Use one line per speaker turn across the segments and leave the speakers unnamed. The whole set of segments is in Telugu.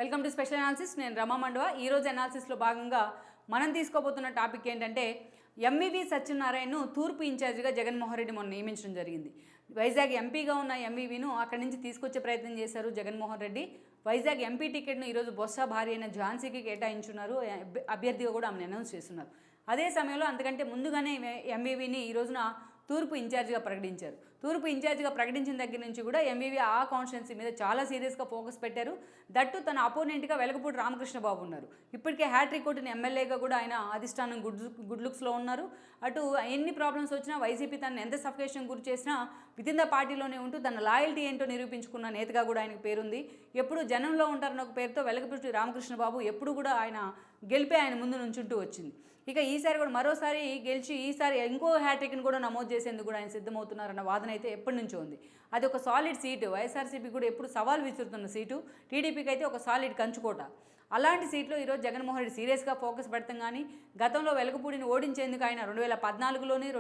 Welcome to special analysis. నేను రమా మండవ. ఈరోజు అనాలిసిస్లో భాగంగా మనం తీసుకోబోతున్న టాపిక్ ఏంటంటే ఎంవివి సత్యనారాయణను తూర్పు ఇన్ఛార్జిగా జగన్మోహన్ రెడ్డి మొన్న నియమించడం జరిగింది. వైజాగ్ ఎంపీగా ఉన్న ఎంవివిను అక్కడి నుంచి తీసుకొచ్చే ప్రయత్నం చేశారు జగన్మోహన్ రెడ్డి. వైజాగ్ ఎంపీ టికెట్ను ఈరోజు బొత్స భార్య అయిన ఝాన్సీకి కేటాయించున్నారు. అభ్యర్థిగా కూడా ఆమెను అనౌన్స్ చేస్తున్నారు. అదే సమయంలో అంతకంటే ముందుగానే ఎంవివిని ఈ రోజున తూర్పు ఇన్ఛార్జిగా ప్రకటించారు. తూర్పు ఇన్ఛార్జిగా ప్రకటించిన దగ్గర నుంచి కూడా ఎంవివి ఆ కాన్స్టిట్యున్సీ మీద చాలా సీరియస్గా ఫోకస్ పెట్టారు. దట్టు తన అపోనెంట్గా వెలగపూడి రామకృష్ణబాబు ఉన్నారు. ఇప్పటికే హ్యాట్రిక్ కొట్టిన ఎమ్మెల్యేగా కూడా ఆయన అధిష్టానం గుడ్ లుక్స్లో ఉన్నారు. అటు ఎన్ని ప్రాబ్లమ్స్ వచ్చినా వైసీపీ తనను ఎంత సఫికేషన్ గురి చేసినా వితిన్ ద పార్టీలోనే ఉంటూ తన లాయల్టీ ఏంటో నిరూపించుకున్న నేతగా కూడా ఆయనకు పేరుంది. ఎప్పుడు జనంలో ఉంటారన్న ఒక పేరుతో వెలగపూడి రామకృష్ణబాబు ఎప్పుడు కూడా ఆయన గెలిపే ఆయన ముందు నుంచుంటూ వచ్చింది. ఇక ఈసారి కూడా మరోసారి గెలిచి ఈసారి ఇంకో హ్యాట్రిక్ని కూడా నమోదు చేసేందుకు కూడా ఆయన సిద్ధమవుతున్నారన్న వాదన అయితే ఎప్పటి నుంచో ఉంది. అది ఒక సాలిడ్ సీటు. వైఎస్ఆర్సీపీ కూడా ఎప్పుడు సవాల్ విసురుతున్న సీటు. టీడీపీకి అయితే ఒక సాలిడ్ కంచుకోట. అలాంటి సీట్లో ఈరోజు జగన్మోహన్ రెడ్డి సీరియస్గా ఫోకస్ పెడతాం. కానీ గతంలో వెలగపూడిని ఓడించేందుకు ఆయన 2014లోని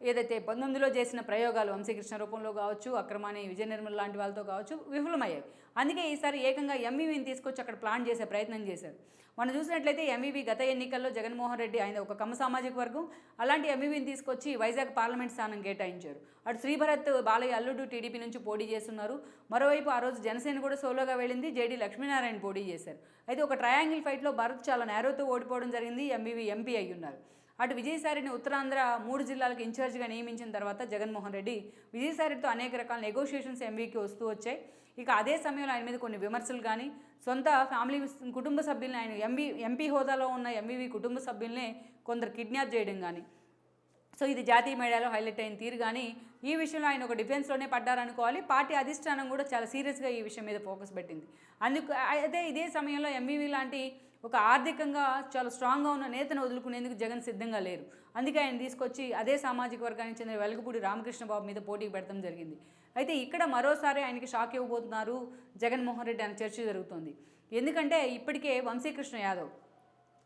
2019లో చేసిన ప్రయోగాలు వంశీకృష్ణ రూపంలో కావచ్చు, అక్రమాని విజయ నిర్మల్ లాంటి వాళ్ళతో కావచ్చు విఫలమయ్యాయి. అందుకే ఈసారి ఏకంగా ఎంవివిని తీసుకొచ్చి అక్కడ ప్లాన్ చేసే ప్రయత్నం చేశారు. మనం చూసినట్లయితే ఎంవివి గత ఎన్నికల్లో జగన్మోహన్ రెడ్డి ఆయన ఒక కమ్మ సామాజిక వర్గం, అలాంటి ఎంవివిని తీసుకొచ్చి వైజాగ్ పార్లమెంట్ స్థానం కేటాయించారు. అటు శ్రీభరత్ బాలయ్య అల్లుడు టీడీపీ నుంచి పోటీ చేస్తున్నారు. మరోవైపు ఆ రోజు జనసేన కూడా సోలోగా వెళ్ళింది. జేడీ లక్ష్మీనారాయణ పోటీ చేశారు. అయితే ఒక ట్రయాంగిల్ ఫైట్లో భరత్ చాలా నేరోతో ఓడిపోవడం జరిగింది. ఎంవివి ఎంపీ అయి ఉన్నారు. అటు విజయసాయిని ఉత్తరాంధ్ర 3 జిల్లాలకు ఇన్ఛార్జిగా నియమించిన తర్వాత జగన్మోహన్ రెడ్డి విజయసాయితో అనేక రకాల నెగోషియేషన్స్ ఎంవీకి వస్తూ వచ్చాయి. ఇక అదే సమయంలో ఆయన మీద కొన్ని విమర్శలు కానీ సొంత ఫ్యామిలీ కుటుంబ సభ్యుల్ని ఆయన ఎంపీ హోదాలో ఉన్న ఎంవివి కుటుంబ సభ్యుల్ని కొందరు కిడ్నాప్ చేయడం కానీ, సో ఇది జాతీయ మీడియాలో హైలైట్ అయిన తీరు. కానీ ఈ విషయంలో ఆయన ఒక డిఫెన్స్లోనే పడ్డారనుకోవాలి. పార్టీ అధిష్టానం కూడా చాలా సీరియస్గా ఈ విషయం మీద ఫోకస్ పెట్టింది. అందుకు అయితే ఇదే సమయంలో ఎంవివి లాంటి ఒక ఆర్థికంగా చాలా స్ట్రాంగ్గా ఉన్న నేతను వదులుకునేందుకు జగన్ సిద్ధంగా లేరు. అందుకే ఆయన తీసుకొచ్చి అదే సామాజిక వర్గానికి చెందిన వెలగపూడి రామకృష్ణబాబు మీద పోటీకి పెడతాం జరిగింది. అయితే ఇక్కడ మరోసారి ఆయనకి షాక్ ఇవ్వబోతున్నారు జగన్మోహన్ రెడ్డి అనే చర్చ జరుగుతోంది. ఎందుకంటే ఇప్పటికే వంశీకృష్ణ యాదవ్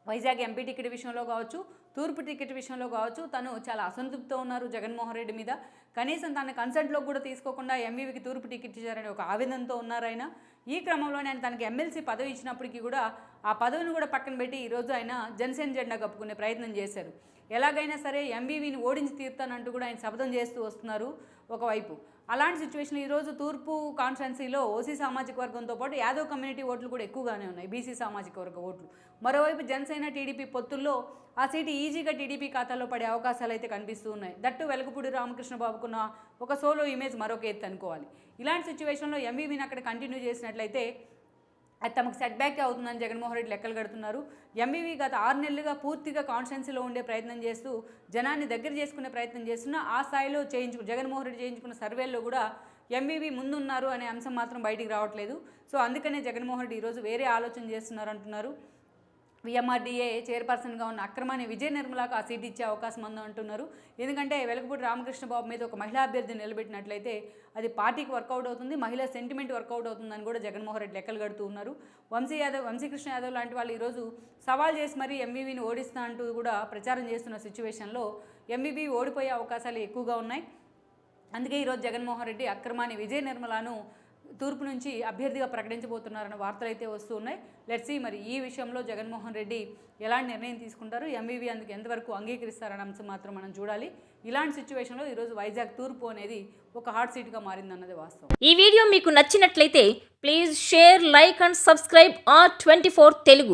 వైజాగ్ ఎంపీ టికెట్ విషయంలో కావచ్చు, తూర్పు టికెట్ విషయంలో కావచ్చు తను చాలా అసంతృప్తితో ఉన్నారు జగన్మోహన్ రెడ్డి మీద. కనీసం తన కన్సల్ట్లో కూడా తీసుకోకుండా ఎంవివికి తూర్పు టికెట్ ఇచ్చారని ఒక ఆవేదనతో ఉన్నారు ఆయన. ఈ క్రమంలోనే ఆయన తనకి ఎమ్మెల్సీ పదవి ఇచ్చినప్పటికీ కూడా ఆ పదవిని కూడా పక్కన పెట్టి ఈరోజు ఆయన జనసేన జెండా కప్పుకునే ప్రయత్నం చేశారు. ఎలాగైనా సరే ఎంవివిని ఓడించి తీరుతానంటూ కూడా ఆయన శపథం చేస్తూ వస్తున్నారు ఒకవైపు. అలాంటి సిచ్యువేషన్ ఈరోజు తూర్పు కాన్స్టిట్యున్సీలో ఓసీ సామాజిక వర్గంతో పాటు యాదవ్ కమ్యూనిటీ ఓట్లు కూడా ఎక్కువగానే ఉన్నాయి, బీసీ సామాజిక వర్గ ఓట్లు. మరోవైపు జనసేన టీడీపీ పొత్తుల్లో ఆ సీటు ఈజీగా టీడీపీ ఖాతాలో పడే అవకాశాలు అయితే కనిపిస్తూ ఉన్నాయి. దట్టు వెలగపూడి రామకృష్ణబాబుకున్న ఒక సోలో ఇమేజ్ మరొక ఎత్తు అనుకోవాలి. ఇలాంటి సిచ్యువేషన్లో ఎంవివిని అక్కడ కంటిన్యూ చేసినట్లయితే అది తమకు సెట్ బ్యాక్ అవుతుందని జగన్మోహన్ రెడ్డి లెక్కలు కడుతున్నారు. ఎంవివి గత 6 నెలలుగా పూర్తిగా కాన్స్టిట్యున్సీలో ఉండే ప్రయత్నం చేస్తూ జనాన్ని దగ్గర చేసుకునే ప్రయత్నం చేస్తున్నా ఆ స్థాయిలో జగన్మోహన్ రెడ్డి చేయించుకున్న సర్వేల్లో కూడా ఎంవివి ముందున్నారు అనే అంశం మాత్రం బయటికి రావట్లేదు. సో అందుకనే జగన్మోహన్ రెడ్డి ఈరోజు వేరే ఆలోచన చేస్తున్నారు అంటున్నారు. విఎంఆర్డీఏ చైర్పర్సన్గా ఉన్న అక్రమాని విజయ నిర్మలకు ఆ సీట్ ఇచ్చే అవకాశం ఉందని అంటున్నారు. ఎందుకంటే వెలగపూడి రామకృష్ణబాబు మీద ఒక మహిళా అభ్యర్థిని నిలబెట్టినట్లయితే అది పార్టీకి వర్కౌట్ అవుతుంది, మహిళా సెంటిమెంట్ వర్కౌట్ అవుతుందని కూడా జగన్మోహన్ రెడ్డి లెక్కలు కడుతూ ఉన్నారు. వంశీకృష్ణ యాదవ్ లాంటి వాళ్ళు ఈరోజు సవాల్ చేసి మరీ ఎంవివిని ఓడిస్తా అంటూ కూడా ప్రచారం చేస్తున్న సిచ్యువేషన్లో ఎంవివి ఓడిపోయే అవకాశాలు ఎక్కువగా ఉన్నాయి. అందుకే ఈరోజు జగన్మోహన్ రెడ్డి అక్రమాని విజయ నిర్మలను తూర్పు నుంచి అభ్యర్థిగా ప్రకటించబోతున్నారన్న వార్తలు అయితే వస్తూ ఉన్నాయి. లెట్స్ సీ మరి ఈ విషయంలో జగన్మోహన్ రెడ్డి ఎలాంటి నిర్ణయం తీసుకుంటారు, ఎంవివి అందుకు ఎంతవరకు అంగీకరిస్తారన్న అంశం మాత్రం మనం చూడాలి. ఇలాంటి సిచ్యువేషన్లో ఈరోజు వైజాగ్ తూర్పు అనేది ఒక హాట్ సీట్గా మారిందన్నది వాస్తవం.
ఈ వీడియో మీకు నచ్చినట్లయితే please share, like and subscribe R24 Telugu.